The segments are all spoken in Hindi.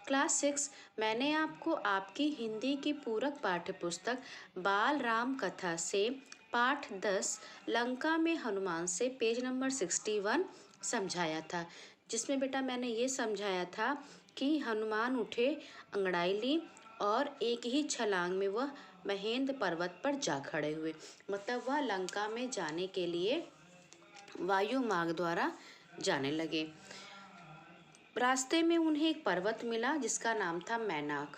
क्लास 6 मैंने आपको आपकी हिंदी की पूरक पाठ्यपुस्तक बाल राम कथा से पाठ 10 लंका में हनुमान से पेज नंबर 61 समझाया था, जिसमें बेटा मैंने ये समझाया था कि हनुमान उठे, अंगड़ाई ली और एक ही छलांग में वह महेंद्र पर्वत पर जा खड़े हुए। मतलब वह लंका में जाने के लिए वायु मार्ग द्वारा जाने लगे। रास्ते में उन्हें एक पर्वत मिला जिसका नाम था मैनाक।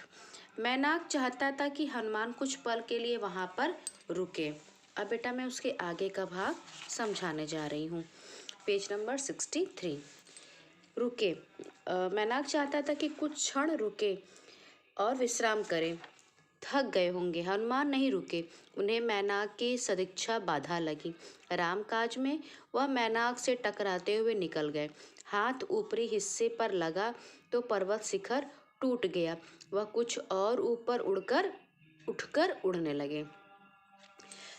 मैनाक चाहता था कि हनुमान कुछ पल के लिए वहाँ पर रुके। अब बेटा मैं उसके आगे का भाग समझाने जा रही हूँ। Page number 63। रुके। मैनाक चाहता था कि कुछ क्षण रुके और विश्राम करें। थक गए होंगे। हनुमान नहीं रुके। उन्हें मैनाक की सदिच्छा बाधा लगी। रामकाज में वह मैनाक से टकराते हुए निकल गए। हाथ ऊपरी हिस्से पर लगा तो पर्वत शिखर टूट गया। वह कुछ और ऊपर उठकर उड़ने लगे।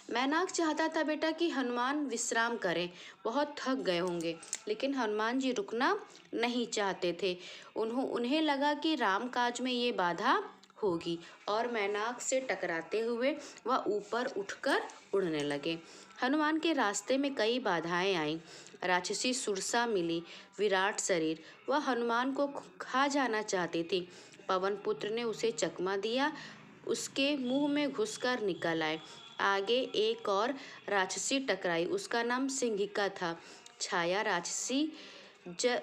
मैनाक चाहता था बेटा कि हनुमान विश्राम करें, बहुत थक गए होंगे, लेकिन हनुमान जी रुकना नहीं चाहते थे। उन्हें लगा कि रामकाज में ये बाधा होगी और मैनाक से टकराते हुए वह ऊपर उठकर उड़ने लगे। हनुमान के रास्ते में कई बाधाएं आईं। राक्षसी सुरसा मिली, विराट शरीर। वह हनुमान को खा जाना चाहती थी। पवन पुत्र ने उसे चकमा दिया, उसके मुंह में घुसकर निकल आए। आगे एक और राक्षसी टकराई, उसका नाम सिंहिका था। छाया राक्षसी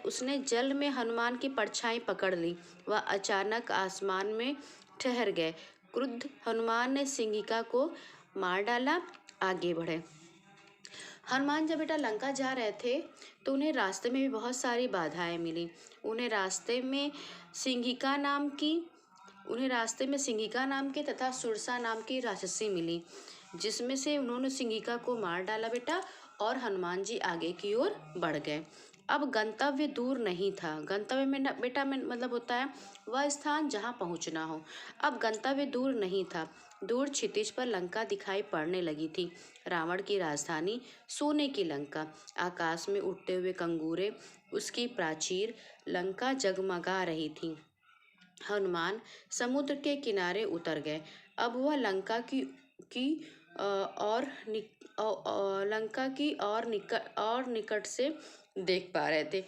उसने जल में हनुमान की परछाई पकड़ ली। वह अचानक आसमान में ठहर गए। क्रुद्ध हनुमान ने सिंहिका को मार डाला। आगे बढ़े। हनुमान जब बेटा लंका जा रहे थे तो उन्हें रास्ते में भी बहुत सारी बाधाएं मिली। उन्हें रास्ते में सिंहिका नाम के तथा सुरसा नाम की राक्षसी मिली, जिसमें से उन्होंने सिंहिका को मार डाला बेटा और हनुमान जी आगे की ओर बढ़ गए। अब गंतव्य दूर नहीं था। गंतव्य में बेटा में मतलब होता है वह स्थान जहाँ पहुँचना हो। अब गंतव्य दूर नहीं था। दूर क्षितिज पर लंका दिखाई पड़ने लगी थी। रावण की राजधानी, सोने की लंका। आकाश में उड़ते हुए कंगूरे, उसकी प्राचीर। लंका जगमगा रही थी। हनुमान समुद्र के किनारे उतर गए। अब वह लंका की और निकट से देख पा रहे थे।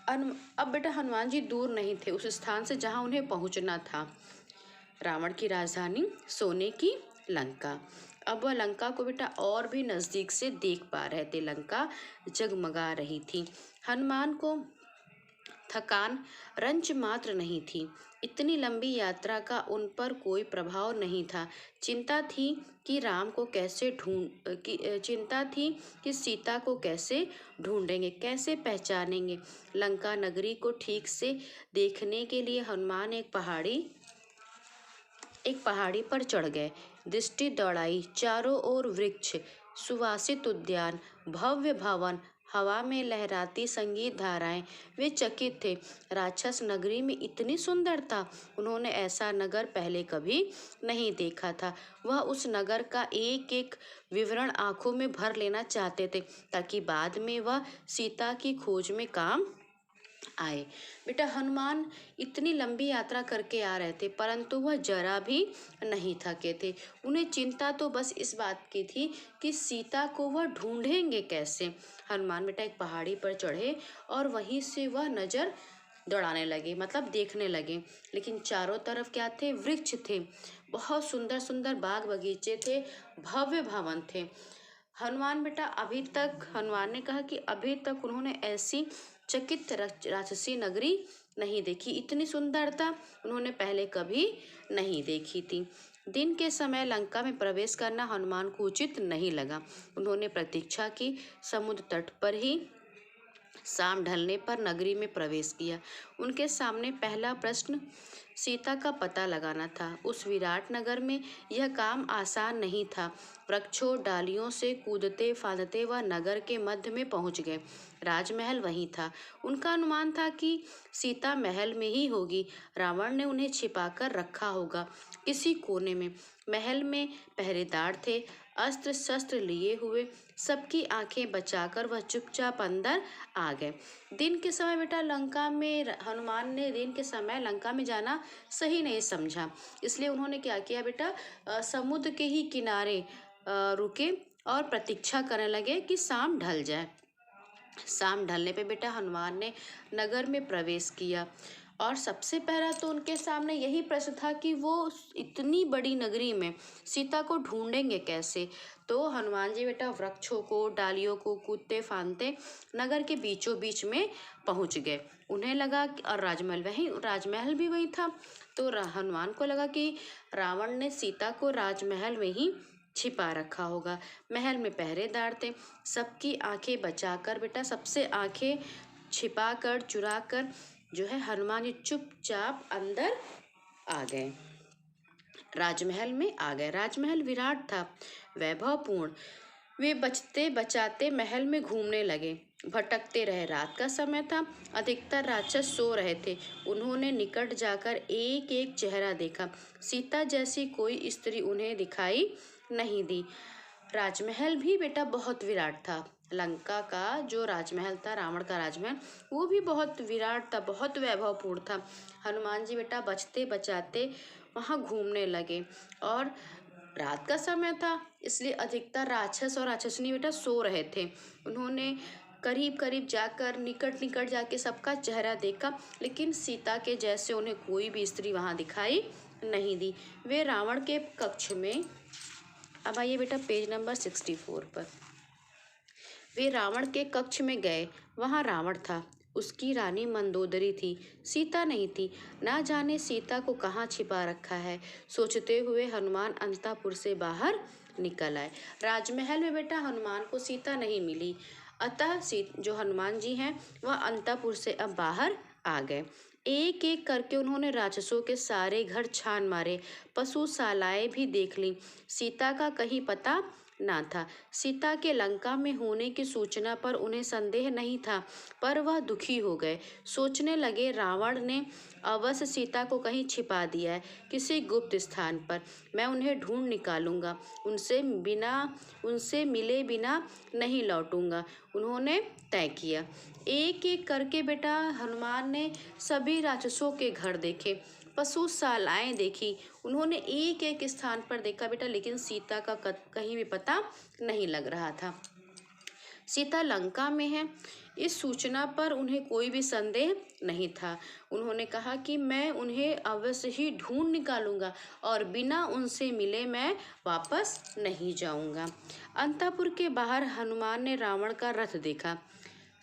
अब बेटा हनुमान जी दूर नहीं थे उस स्थान से जहां उन्हें पहुंचना था। रावण की राजधानी, सोने की लंका। अब वह लंका को बेटा और भी नजदीक से देख पा रहे थे। लंका जगमगा रही थी। हनुमान को थकान रंच मात्र नहीं थी। इतनी लंबी यात्रा का उन पर कोई प्रभाव नहीं था। चिंता थी कि सीता को कैसे ढूंढेंगे, कैसे पहचानेंगे। लंका नगरी को ठीक से देखने के लिए हनुमान एक पहाड़ी पर चढ़ गए। दृष्टि दौड़ाई। चारों ओर वृक्ष, सुवासित उद्यान, भव्य भवन, हवा में लहराती संगीत धाराएं। वे चकित थे। राक्षस नगरी में इतनी सुंदरता, उन्होंने ऐसा नगर पहले कभी नहीं देखा था। वह उस नगर का एक एक विवरण आंखों में भर लेना चाहते थे, ताकि बाद में वह सीता की खोज में काम आए। बेटा हनुमान इतनी लंबी यात्रा करके आ रहे थे, परंतु वह जरा भी नहीं थके थे। उन्हें चिंता तो बस इस बात की थी कि सीता को वह ढूंढेंगे कैसे। हनुमान बेटा एक पहाड़ी पर चढ़े और वहीं से वह नजर दौड़ाने लगे, मतलब देखने लगे। लेकिन चारों तरफ क्या थे? वृक्ष थे। बहुत सुंदर सुंदर बाग बगीचे थे, भव्य भवन थे। हनुमान ने कहा कि अभी तक उन्होंने ऐसी चकित राक्षसी नगरी नहीं देखी। इतनी सुंदरता उन्होंने पहले कभी नहीं देखी थी। दिन के समय लंका में प्रवेश करना हनुमान को उचित नहीं लगा। उन्होंने प्रतीक्षा की। समुद्र तट पर ही शाम ढलने पर नगरी में प्रवेश किया। उनके सामने पहला प्रश्न सीता का पता लगाना था। उस विराट नगर में यह काम आसान नहीं था। वृक्षों डालियों से कूदते फांदते वह नगर के मध्य में पहुंच गए। राजमहल वहीं था। उनका अनुमान था कि सीता महल में ही होगी। रावण ने उन्हें छिपाकर रखा होगा किसी कोने में। महल में पहरेदार थे। अस्त्र शस्त्र लिए हुए, सबकी आंखें बचाकर वह चुपचाप अंदर आ गए। दिन के समय बेटा लंका में हनुमान ने दिन के समय लंका में जाना सही नहीं समझा, इसलिए उन्होंने क्या किया बेटा, समुद्र के ही किनारे रुके और प्रतीक्षा करने लगे कि शाम ढल जाए। शाम ढलने पे बेटा हनुमान ने नगर में प्रवेश किया और सबसे पहला तो उनके सामने यही प्रश्न था कि वो इतनी बड़ी नगरी में सीता को ढूंढेंगे कैसे। तो हनुमान जी बेटा वृक्षों को, डालियों को कूदते फांदते नगर के बीचों बीच में पहुंच गए। उन्हें लगा और राजमहल भी वही था। तो हनुमान को लगा कि रावण ने सीता को राजमहल में ही छिपा रखा होगा। महल में पहरेदार थे, सबकी आंखें बचाकर बेटा, सबसे आंखें छिपाकर चुराकर जो है हनुमान जी चुपचाप अंदर आ गए, राजमहल में आ गए। राजमहल विराट था, वैभवपूर्ण। वे बचते बचाते महल में घूमने लगे, भटकते रहे। रात का समय था, अधिकतर राक्षस सो रहे थे। उन्होंने निकट जाकर एक एक चेहरा देखा। सीता जैसी कोई स्त्री उन्हें दिखाई नहीं दी। राजमहल भी बेटा बहुत विराट था। लंका का जो राजमहल था, रावण का राजमहल, वो भी बहुत विराट था, बहुत वैभवपूर्ण था। हनुमान जी बेटा बचते बचाते वहाँ घूमने लगे और रात का समय था, इसलिए अधिकतर राक्षस और राक्षसनी बेटा सो रहे थे। उन्होंने करीब करीब जाकर, निकट निकट जाके सबका चेहरा देखा, लेकिन सीता के जैसे उन्हें कोई भी स्त्री वहाँ दिखाई नहीं दी। वे रावण के कक्ष में, अब आइए बेटा पेज नंबर 64 पर। वे रावण के कक्ष में गए। वहाँ रावण था, उसकी रानी मंदोदरी थी, सीता नहीं थी। ना जाने सीता को कहाँ छिपा रखा है, सोचते हुए हनुमान अंतःपुर से बाहर निकल आए। राजमहल में बेटा हनुमान को सीता नहीं मिली, अतः जो हनुमान जी हैं वह अंतःपुर से अब बाहर आ गए। एक एक करके उन्होंने राक्षसों के सारे घर छान मारे, पशुशालाएं भी देख ली। सीता का कहीं पता ना था। सीता के लंका में होने की सूचना पर उन्हें संदेह नहीं था, पर वह दुखी हो गए। सोचने लगे रावण ने अवश्य सीता को कहीं छिपा दिया है, किसी गुप्त स्थान पर। मैं उन्हें ढूंढ निकालूंगा, उनसे मिले बिना नहीं लौटूंगा, उन्होंने तय किया। एक एक करके बेटा हनुमान ने सभी राक्षसों के घर देखे, पशुशालाएं देखी। उन्होंने एक एक स्थान पर देखा बेटा, लेकिन सीता का कहीं भी पता नहीं लग रहा था। सीता लंका में है, इस सूचना पर उन्हें कोई भी संदेह नहीं था। उन्होंने कहा कि मैं उन्हें अवश्य ही ढूंढ निकालूंगा और बिना उनसे मिले मैं वापस नहीं जाऊंगा। अंतःपुर के बाहर हनुमान ने रावण का रथ देखा,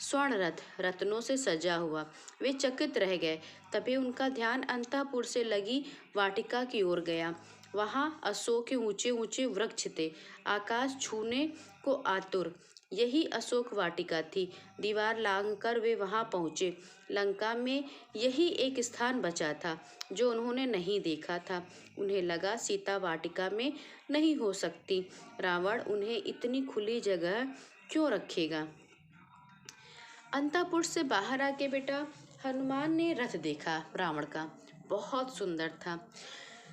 स्वर्ण रथ, रत्नों से सजा हुआ। वे चकित रह गए। तभी उनका ध्यान अंतःपुर से लगी वाटिका की ओर गया। वहाँ अशोक के ऊंचे ऊंचे वृक्ष थे, आकाश छूने को आतुर। यही अशोक वाटिका थी। दीवार लांघकर वे वहां पहुंचे। लंका में यही एक स्थान बचा था जो उन्होंने नहीं देखा था। उन्हें लगा सीता वाटिका में नहीं हो सकती, रावण उन्हें इतनी खुली जगह क्यों रखेगा। अंतःपुर से बाहर आके बेटा हनुमान ने रथ देखा रावण का, बहुत सुंदर था।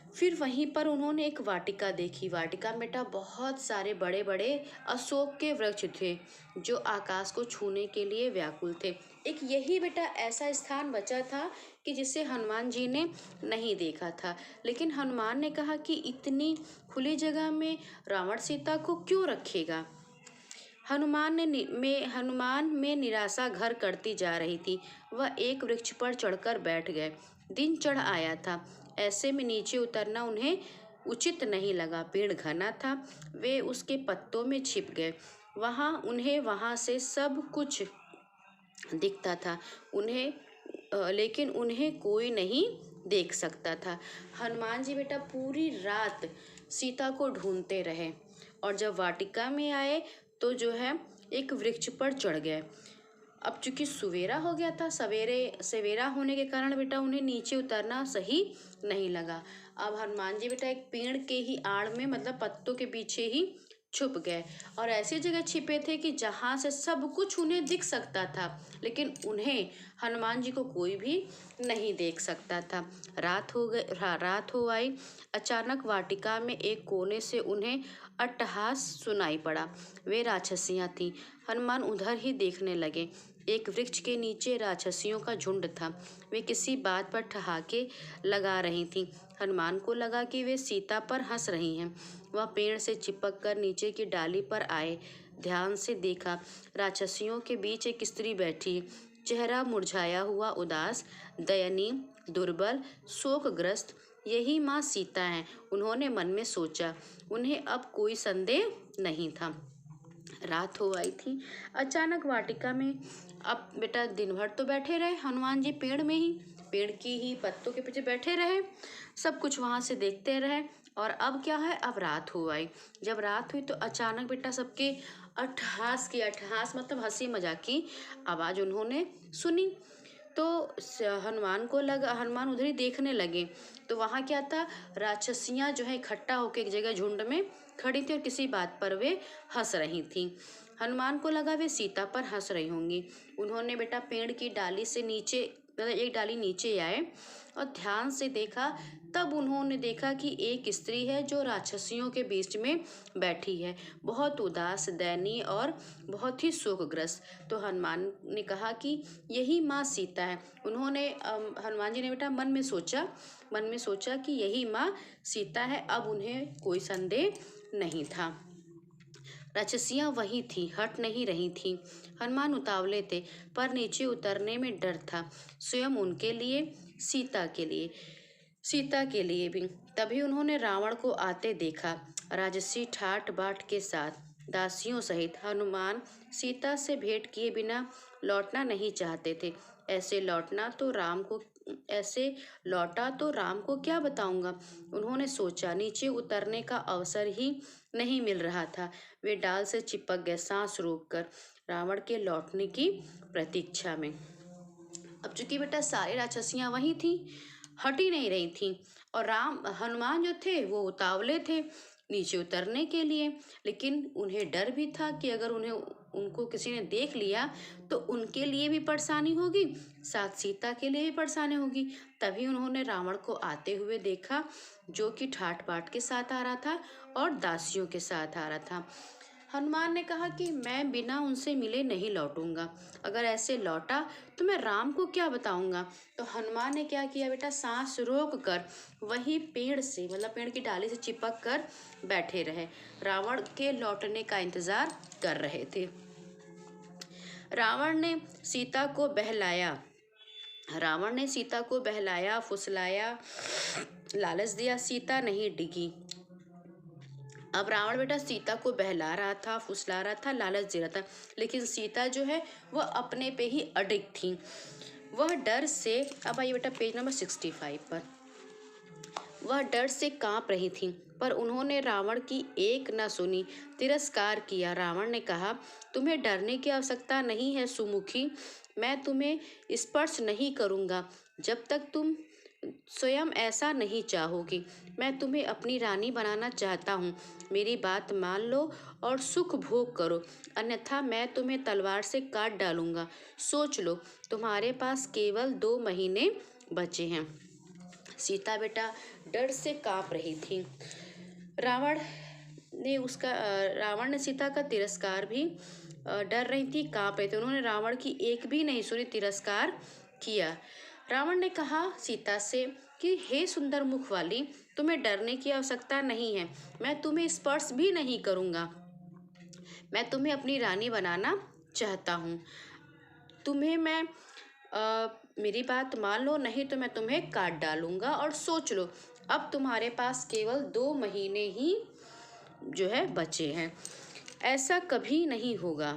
फिर वहीं पर उन्होंने एक वाटिका देखी। वाटिका में बेटा बहुत सारे बड़े बड़े अशोक के वृक्ष थे जो आकाश को छूने के लिए व्याकुल थे। एक यही बेटा ऐसा स्थान बचा था कि जिसे हनुमान जी ने नहीं देखा था। लेकिन हनुमान ने कहा कि इतनी खुली जगह में रावण सीता को क्यों रखेगा। हनुमान में निराशा घर करती जा रही थी। वह एक वृक्ष पर चढ़कर बैठ गए। दिन चढ़ आया था, ऐसे में नीचे उतरना उन्हें उचित नहीं लगा। पेड़ घना था, वे उसके पत्तों में छिप गए। उन्हें वहां से सब कुछ दिखता था, लेकिन उन्हें कोई नहीं देख सकता था। हनुमान जी बेटा पूरी रात सीता को ढूंढते रहे और जब वाटिका में आए तो जो है एक वृक्ष पर चढ़ गए। अब चूंकि सवेरा हो गया था, सवेरा होने के कारण बेटा उन्हें नीचे उतरना सही नहीं लगा। अब हनुमान जी बेटा एक पेड़ के ही आड़ में, मतलब पत्तों के पीछे ही छुप गए और ऐसी जगह छिपे थे कि जहाँ से सब कुछ उन्हें दिख सकता था, लेकिन उन्हें हनुमान जी को कोई भी नहीं देख सकता था। रात हो आई। अचानक वाटिका में एक कोने से उन्हें अट्टहास सुनाई पड़ा। वे राक्षसियाँ थीं। हनुमान उधर ही देखने लगे। एक वृक्ष के नीचे राक्षसियों का झुंड था। वे किसी बात पर ठहाके लगा रही थीं। हनुमान को लगा कि वे सीता पर हंस रही हैं। वह पेड़ से चिपक कर नीचे की डाली पर आए। ध्यान से देखा, राक्षसियों के बीच एक स्त्री बैठी, चेहरा मुरझाया हुआ, उदास, दयनीय, दुर्बल, शोकग्रस्त। यही माँ सीता है, उन्होंने मन में सोचा। उन्हें अब कोई संदेह नहीं था। रात हो आई थी। अचानक वाटिका में, अब बेटा दिन भर तो बैठे रहे हनुमान जी पेड़ में ही, पेड़ की ही पत्तों के पीछे बैठे रहे, सब कुछ वहां से देखते रहे। और अब क्या है, अब रात हो आई। जब रात हुई तो अचानक बेटा सबके अट्टहास मतलब हंसी मजाक की आवाज उन्होंने सुनी। तो हनुमान को लगा, हनुमान उधर ही देखने लगे तो वहाँ क्या था, राक्षसियाँ जो है इकट्ठा होकर एक जगह झुंड में खड़ी थी और किसी बात पर वे हंस रही थी। हनुमान को लगा वे सीता पर हंस रही होंगी। उन्होंने बेटा पेड़ की डाली से नीचे, मतलब एक डाली नीचे आए और ध्यान से देखा। तब उन्होंने देखा कि एक स्त्री है जो राक्षसियों के बीच में बैठी है, बहुत उदास, दयनीय और बहुत ही शोकग्रस्त। तो हनुमान ने कहा कि यही माँ सीता है। उन्होंने हनुमान जी ने बेटा मन में सोचा कि यही माँ सीता है। अब उन्हें कोई संदेह नहीं था। राक्षसियाँ वही थी, हट नहीं रही थी। हनुमान उतावले थे, पर नीचे उतरने में डर था, स्वयं उनके लिए, सीता के लिए भी। तभी उन्होंने रावण को आते देखा, राजसी ठाट बाट के साथ, दासियों सहित। हनुमान सीता से भेंट किए बिना लौटना नहीं चाहते थे। ऐसे लौटा तो राम को क्या बताऊंगा, उन्होंने सोचा। नीचे उतरने का अवसर ही नहीं मिल रहा था। वे डाल से चिपक गए, सांस रोककर, रावण के लौटने की प्रतीक्षा में। अब चूंकि बेटा सारी राक्षसियां वहीं थी, हट ही नहीं रही थी, और हनुमान जो थे वो उतावले थे नीचे उतरने के लिए, लेकिन उन्हें डर भी था कि अगर उनको किसी ने देख लिया तो उनके लिए भी परेशानी होगी, साथ सीता के लिए भी परेशानी होगी। तभी उन्होंने रावण को आते हुए देखा, जो कि ठाट बाट के साथ आ रहा था और दासियों के साथ आ रहा था। हनुमान ने कहा कि मैं बिना उनसे मिले नहीं लौटूंगा, अगर ऐसे लौटा तो मैं राम को क्या बताऊंगा। तो हनुमान ने क्या किया बेटा, सांस रोक कर वही पेड़ से, मतलब पेड़ की डाली से चिपक कर बैठे रहे, रावण के लौटने का इंतजार कर रहे थे। रावण ने सीता को बहलाया, फुसलाया, लालच दिया, सीता नहीं डिगी। अब रावण बेटा सीता को बहला रहा था, फुसला रहा था, लालच दे रहा था, लेकिन सीता जो है वह अपने पे ही अडिग थी। वह डर से, अब आइए बेटा पेज नंबर 65 पर, वह डर से कांप रही थी, पर उन्होंने रावण की एक न सुनी, तिरस्कार किया। रावण ने कहा, तुम्हें डरने की आवश्यकता नहीं है सुमुखी, मैं तुम्हें स्पर्श नहीं करूंगा जब तक तुम स्वयं ऐसा नहीं चाहोगी। मैं तुम्हें अपनी रानी बनाना चाहता हूँ, मेरी बात मान लो और सुख भोग करो, अन्यथा मैं तुम्हें तलवार से काट डालूंगा। सोच लो, तुम्हारे पास केवल 2 महीने बचे हैं। सीता बेटा डर से कांप रही थी। रावण ने सीता का तिरस्कार भी, डर रही थी, कांप रही थी, उन्होंने रावण की एक भी नहीं सुनी, तिरस्कार किया। रावण ने कहा सीता से कि हे सुंदर मुख वाली, तुम्हें डरने की आवश्यकता नहीं है, मैं तुम्हें स्पर्श भी नहीं करूंगा, मैं तुम्हें अपनी रानी बनाना चाहता हूँ। मेरी बात मान लो, नहीं तो मैं तुम्हें काट डालूंगा, और सोच लो, अब तुम्हारे पास केवल 2 महीने ही जो है बचे हैं। ऐसा कभी नहीं होगा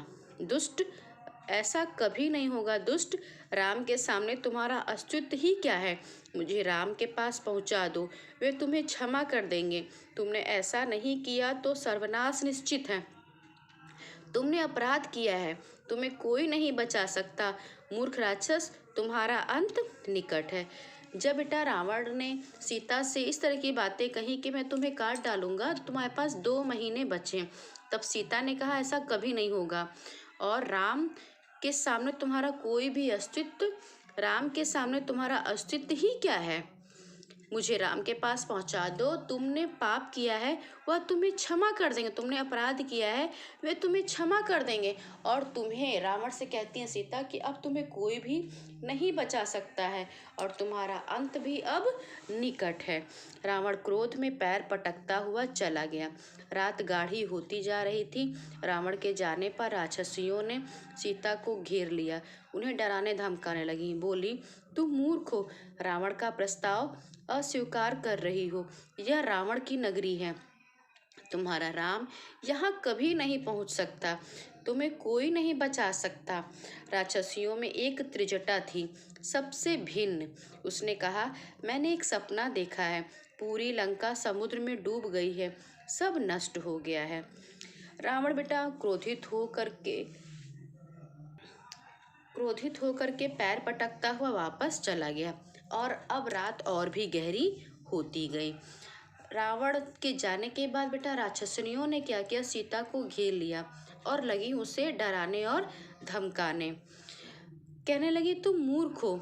दुष्ट, राम के सामने तुम्हारा अस्तित्व ही क्या है। मुझे राम के पास पहुंचा दो, वे तुम्हें क्षमा कर देंगे। तुमने ऐसा नहीं किया तो सर्वनाश निश्चित है। तुमने अपराध किया है, तुम्हें कोई नहीं बचा सकता। मूर्ख राक्षस, तुम्हारा अंत निकट है। जब बेटा रावण ने सीता से इस तरह की बातें कही कि मैं तुम्हें काट डालूंगा, तुम्हारे पास 2 महीने बचे, तब सीता ने कहा ऐसा कभी नहीं होगा, और राम के सामने तुम्हारा कोई भी अस्तित्व राम के सामने तुम्हारा अस्तित्व ही क्या है। मुझे राम के पास पहुंचा दो, तुमने पाप किया है वह तुम्हें क्षमा कर देंगे, तुमने अपराध किया है वे तुम्हें क्षमा कर देंगे। और तुम्हें, रावण से कहती है सीता, कि अब तुम्हें कोई भी नहीं बचा सकता है और तुम्हारा अंत भी अब निकट है। रावण क्रोध में पैर पटकता हुआ चला गया। रात गाढ़ी होती जा रही थी। रावण के जाने पर राक्षसियों ने सीता को घेर लिया, उन्हें डराने धमकाने लगी। बोली, तुम मूर्ख हो, रावण का प्रस्ताव अस्वीकार कर रही हो। यह रावण की नगरी है, तुम्हारा राम यहाँ कभी नहीं पहुँच सकता, तुम्हें कोई नहीं बचा सकता। राक्षसियों में एक त्रिजटा थी, सबसे भिन्न। उसने कहा, मैंने एक सपना देखा है, पूरी लंका समुद्र में डूब गई है, सब नष्ट हो गया है। रावण बेटा क्रोधित होकर के पैर पटकता हुआ वापस चला गया, और अब रात और भी गहरी होती गई। रावण के जाने के बाद बेटा राक्षसनियों ने क्या किया, सीता को घेर लिया और लगी उसे डराने और धमकाने। कहने लगी, तुम मूर्ख हो।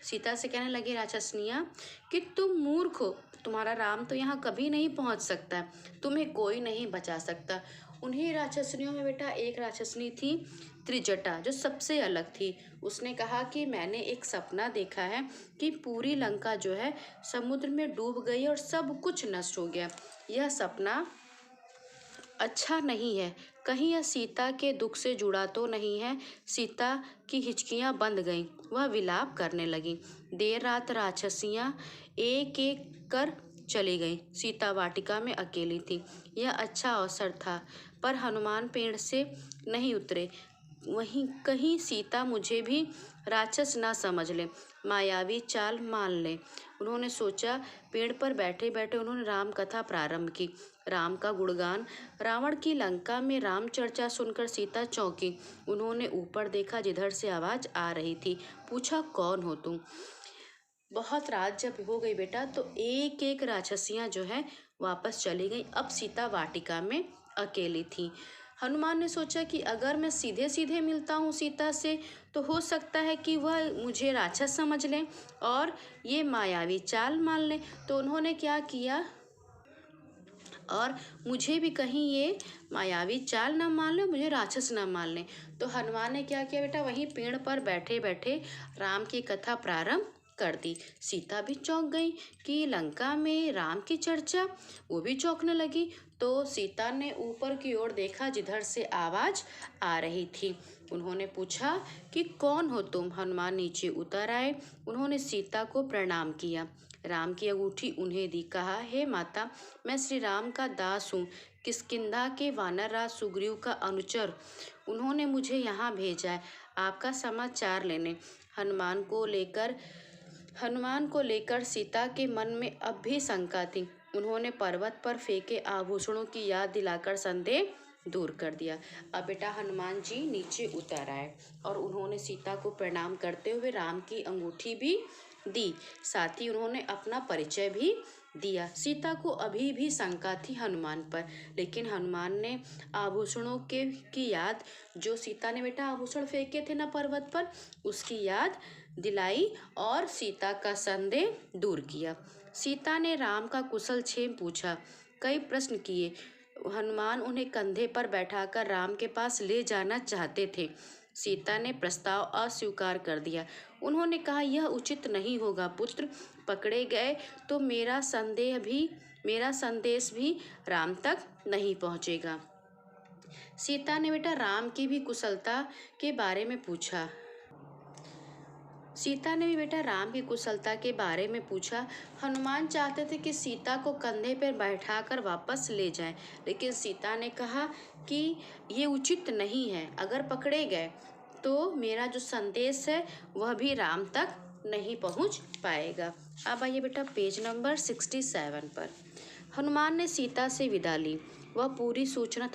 सीता से कहने लगी राक्षसनियाँ कि तुम मूर्ख हो, तुम्हारा राम तो यहाँ कभी नहीं पहुँच सकता, तुम्हें कोई नहीं बचा सकता। उन्हीं राक्षसनियों में बेटा एक राक्षसनी थी त्रिजटा, जो सबसे अलग थी। उसने कहा कि मैंने एक सपना देखा है कि पूरी लंका जो है समुद्र में डूब गई और सब कुछ नष्ट हो गया। यह सपना अच्छा नहीं है, कहीं यह सीता के दुख से जुड़ा तो नहीं है। सीता की हिचकियां बंद गईं, वह विलाप करने लगी। देर रात राक्षसियां एक एक कर चली गईं। सीता वाटिका में अकेली थी। यह अच्छा अवसर था, पर हनुमान पेड़ से नहीं उतरे। वहीं कहीं सीता मुझे भी राक्षस ना समझ ले, मायावी चाल मान ले। उन्होंने सोचा। पेड़ पर बैठे बैठे उन्होंने राम कथा प्रारंभ की, राम का गुणगान। रावण की लंका में राम चर्चा सुनकर सीता चौंकी। उन्होंने ऊपर देखा, जिधर से आवाज आ रही थी। पूछा, कौन हो तुम। बहुत रात जब हो गई बेटा, तो एक एक राक्षसियां जो है वापस चली गई। अब सीता वाटिका में अकेली थी। हनुमान ने सोचा कि अगर मैं सीधे सीधे मिलता हूँ सीता से, तो हो सकता है कि वह मुझे राक्षस समझ लें और ये मायावी चाल मान लें। तो उन्होंने क्या किया, और मुझे भी कहीं ये मायावी चाल न मान ले, मुझे राक्षस न मान ले। तो हनुमान ने क्या किया बेटा, वहीं पेड़ पर बैठे बैठे राम की कथा प्रारंभ कर दी। सीता भी चौंक गई कि लंका में राम की चर्चा, वो भी चौंकने लगी। तो सीता ने ऊपर की ओर देखा, जिधर से आवाज आ रही थी। उन्होंने पूछा कि कौन हो तुम। हनुमान नीचे उतर आए। उन्होंने सीता को प्रणाम किया, राम की अंगूठी उन्हें दी। कहा, हे माता, मैं श्री राम का दास हूँ, किष्किंधा के वानरराज सुग्रीव का अनुचर। उन्होंने मुझे यहाँ भेजा है आपका समाचार लेने। हनुमान को लेकर सीता के मन में अब भी शंका थी। उन्होंने पर्वत पर फेंके आभूषणों की याद दिलाकर संदेह दूर कर दिया। अब बेटा हनुमान जी नीचे उतर आए और उन्होंने सीता को प्रणाम करते हुए राम की अंगूठी भी दी, साथ ही उन्होंने अपना परिचय भी दिया। सीता को अभी भी शंका थी हनुमान पर, लेकिन हनुमान ने आभूषणों के की याद, जो सीता ने बेटा आभूषण फेंके थे ना पर्वत पर, उसकी याद दिलाई और सीता का संदेह दूर किया। सीता ने राम का कुशल क्षेम पूछा, कई प्रश्न किए। हनुमान उन्हें कंधे पर बैठाकर राम के पास ले जाना चाहते थे। सीता ने प्रस्ताव अस्वीकार कर दिया। उन्होंने कहा, यह उचित नहीं होगा पुत्र, पकड़े गए तो मेरा संदेश भी राम तक नहीं पहुंचेगा। सीता ने बेटा राम की भी कुशलता के बारे में पूछा। हनुमान चाहते थे कि सीता को कंधे पर बैठाकर वापस ले जाएं, लेकिन सीता ने कहा कि ये उचित नहीं है। अगर पकड़े गए तो मेरा जो संदेश है वह भी राम तक नहीं पहुंच पाएगा। अब आइए बेटा पेज नंबर 67 पर। हनुमान ने सीता से विदा ली। वह पूरी सूचना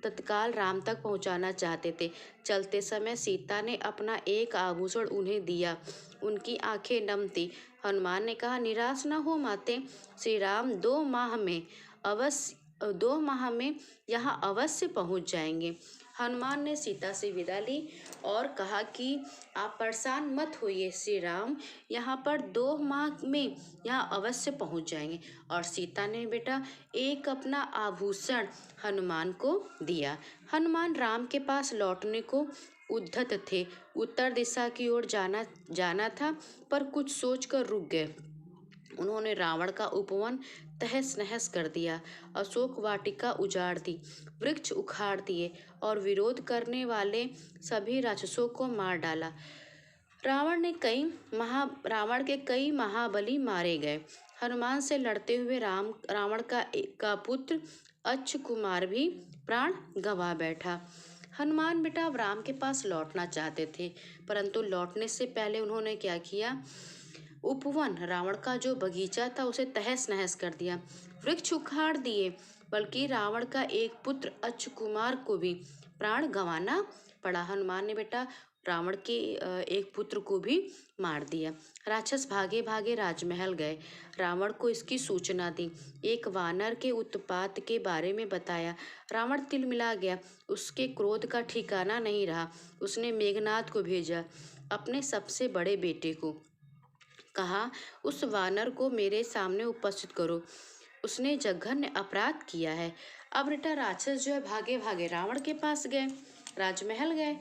तत्काल राम तक पहुंचाना चाहते थे। चलते समय सीता ने अपना एक आभूषण उन्हें दिया। उनकी आंखें नम थी। हनुमान ने कहा, निराश न हो माते, श्री राम 2 माह में अवश्य 2 माह में यहाँ अवश्य पहुँच जाएंगे। हनुमान ने सीता से विदा ली और कहा कि आप परेशान मत होइए श्री राम, यहाँ पर 2 माह में यहाँ अवश्य पहुँच जाएंगे। और सीता ने बेटा एक अपना आभूषण हनुमान को दिया। हनुमान राम के पास लौटने को उद्धत थे। उत्तर दिशा की ओर जाना था, पर कुछ सोचकर रुक गए। उन्होंने रावण का उपवन तहस नहस कर दिया, अशोक वाटिका उजाड़ दी, वृक्ष उखाड़ दिए और विरोध करने वाले सभी राक्षसों को मार डाला। रावण के कई महाबली मारे गए। हनुमान से लड़ते हुए रावण का पुत्र अच्छ कुमार भी प्राण गंवा बैठा। हनुमान बेटा अब राम के पास लौटना चाहते थे, परंतु लौटने से पहले उन्होंने क्या किया, उपवन रावण का जो बगीचा था उसे तहस नहस कर दिया, वृक्ष उखाड़ दिए, बल्कि रावण का एक पुत्र अच्छ कुमार को भी प्राण गंवाना पड़ा। हनुमान ने बेटा रावण के एक पुत्र को भी मार दिया। राक्षस भागे भागे राजमहल गए, रावण को इसकी सूचना दी, एक वानर के उत्पात के बारे में बताया। रावण तिलमिला गया, उसके क्रोध का ठिकाना नहीं रहा। उसने मेघनाद को भेजा, अपने सबसे बड़े बेटे को, कहा उस वानर को मेरे सामने उपस्थित करो, उसने जघन्य अपराध किया है। अब बेटा राक्षस जो है भागे भागे रावण के पास गए, राजमहल गए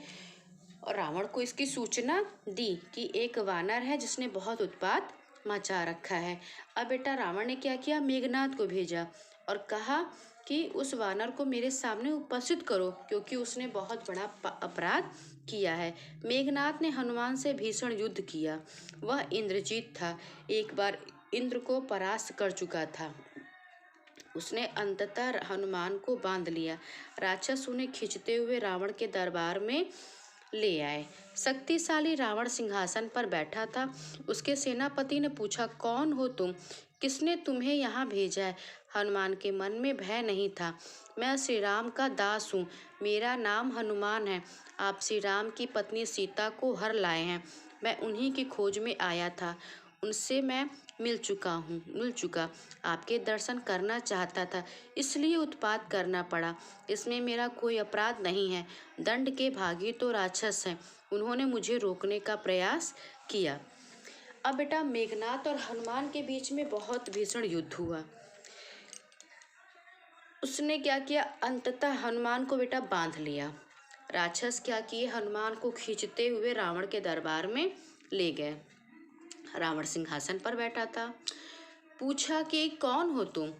और रावण को इसकी सूचना दी कि एक वानर है जिसने बहुत उत्पात मचा रखा है। अब बेटा रावण ने क्या किया, मेघनाद को भेजा और कहा कि उस वानर को मेरे सामने उपस्थित करो, क्योंकि उसने बहुत बड़ा अपराध किया है। मेघनाद ने हनुमान से भीषण युद्ध किया। वह इंद्रजीत था, एक बार इंद्र को परास्त कर चुका था। उसने अंततः हनुमान को बांध लिया। राक्षस उन्हें खींचते हुए रावण के दरबार में ले आए। शक्तिशाली रावण सिंहासन पर बैठा था। उसके सेनापति ने पूछा, कौन हो तुम, किसने तुम्हें यहाँ भेजा है? हनुमान के मन में भय नहीं था। मैं श्री राम का दास हूँ, मेरा नाम हनुमान है। आप श्री राम की पत्नी सीता को हर लाए हैं। मैं उन्हीं की खोज में आया था, उनसे मैं मिल चुका, आपके दर्शन करना चाहता था, इसलिए उत्पात करना पड़ा। इसमें मेरा कोई अपराध नहीं है। दंड के भागी तो राक्षस हैं, उन्होंने मुझे रोकने का प्रयास किया। अब बेटा मेघनाद और हनुमान के बीच में बहुत भीषण युद्ध हुआ। उसने क्या किया, अंततः हनुमान को बेटा बांध लिया। राक्षस क्या किए, हनुमान को खींचते हुए रावण के दरबार में ले गए। रावण सिंहासन पर बैठा था। पूछा कि कौन हो तुम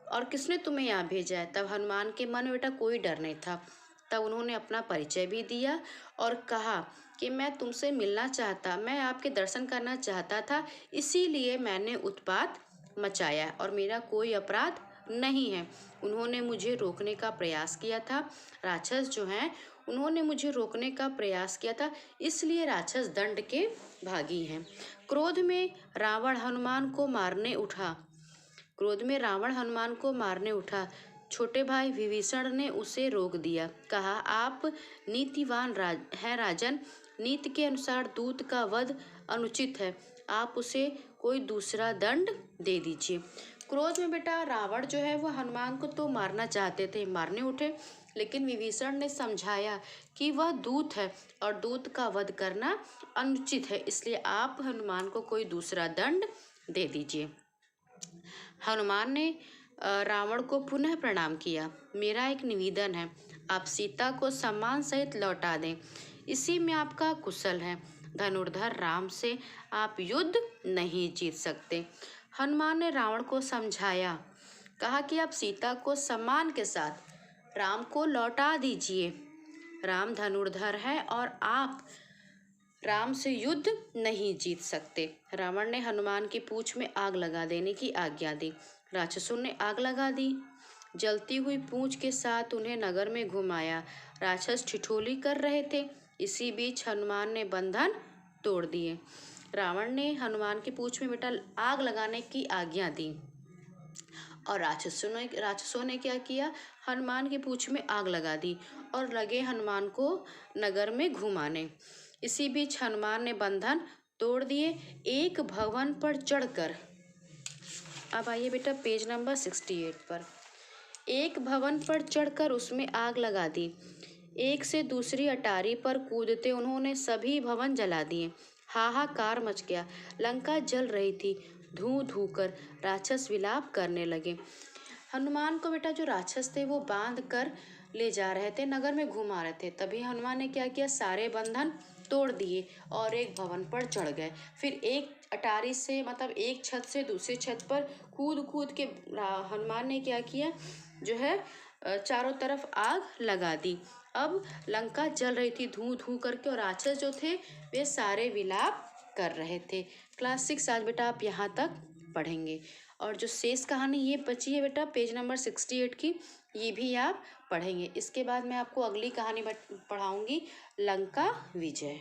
और किसने तुम्हें यहाँ भेजा है? तब हनुमान के मन में बेटा कोई डर नहीं था। तब उन्होंने अपना परिचय भी दिया और कहा कि मैं तुमसे मिलना चाहता, मैं आपके दर्शन करना चाहता था, इसीलिए मैंने उत्पात मचाया और मेरा कोई अपराध नहीं है। उन्होंने मुझे रोकने का प्रयास किया था, राक्षस जो हैं उन्होंने मुझे रोकने का प्रयास किया था, इसलिए राक्षस दंड के भागी हैं। क्रोध में रावण हनुमान को मारने उठा। छोटे भाई विभीषण ने उसे रोक दिया। कहा, आप नीतिवान हैं राजन, नीति के अनुसार दूत का वध अनुचित है, आप उसे कोई दूसरा दंड दे दीजिए। क्रोध में बेटा रावण जो है वह हनुमान को तो मारना चाहते थे, मारने उठे, लेकिन विभीषण ने समझाया कि वह दूत है और दूत का वध करना अनुचित है, इसलिए आप हनुमान को कोई दूसरा दंड दे दीजिए। हनुमान ने रावण को पुनः प्रणाम किया। मेरा एक निवेदन है, आप सीता को सम्मान सहित लौटा दें, इसी में आपका कुशल है। धनुर्धर राम से आप युद्ध नहीं जीत सकते। हनुमान ने रावण को समझाया, कहा कि आप सीता को सम्मान के साथ राम को लौटा दीजिए। राम धनुर्धर है और आप राम से युद्ध नहीं जीत सकते। रावण ने हनुमान की पूंछ में आग लगा देने की आज्ञा दी। राक्षसों ने आग लगा दी। जलती हुई पूंछ के साथ उन्हें नगर में घुमाया। राक्षस ठिठोली कर रहे थे। इसी बीच हनुमान ने बंधन तोड़ दिए। रावण ने हनुमान की पूंछ में बेटा आग लगाने की आज्ञा दी और राक्षसों ने क्या किया, हनुमान की पूंछ में आग लगा दी और लगे हनुमान को नगर में घुमाने। इसी बीच हनुमान ने बंधन तोड़ दिए। एक भवन पर चढ़कर, अब आइए बेटा पेज नंबर 68 पर। एक भवन पर चढ़कर उसमें आग लगा दी। एक से दूसरी अटारी पर कूदते उन्होंने सभी भवन जला दिए। हाहाकार मच गया। लंका जल रही थी। धू धू कर राक्षस विलाप करने लगे। हनुमान को बेटा जो राक्षस थे वो बांध कर ले जा रहे थे, नगर में घुमा रहे थे। तभी हनुमान ने क्या किया, सारे बंधन तोड़ दिए और एक भवन पर चढ़ गए। फिर एक अटारी से मतलब एक छत से दूसरी छत पर कूद कूद के हनुमान ने क्या किया, जो है चारों तरफ आग लगा दी। अब लंका जल रही थी धू धू करके और राक्षस जो थे वे सारे विलाप कर रहे थे। क्लास 6 आज बेटा आप यहाँ तक पढ़ेंगे और जो शेष कहानी ये बची है बेटा पेज नंबर 68 की, ये भी आप पढ़ेंगे। इसके बाद मैं आपको अगली कहानी पढ़ाऊंगी, लंका विजय।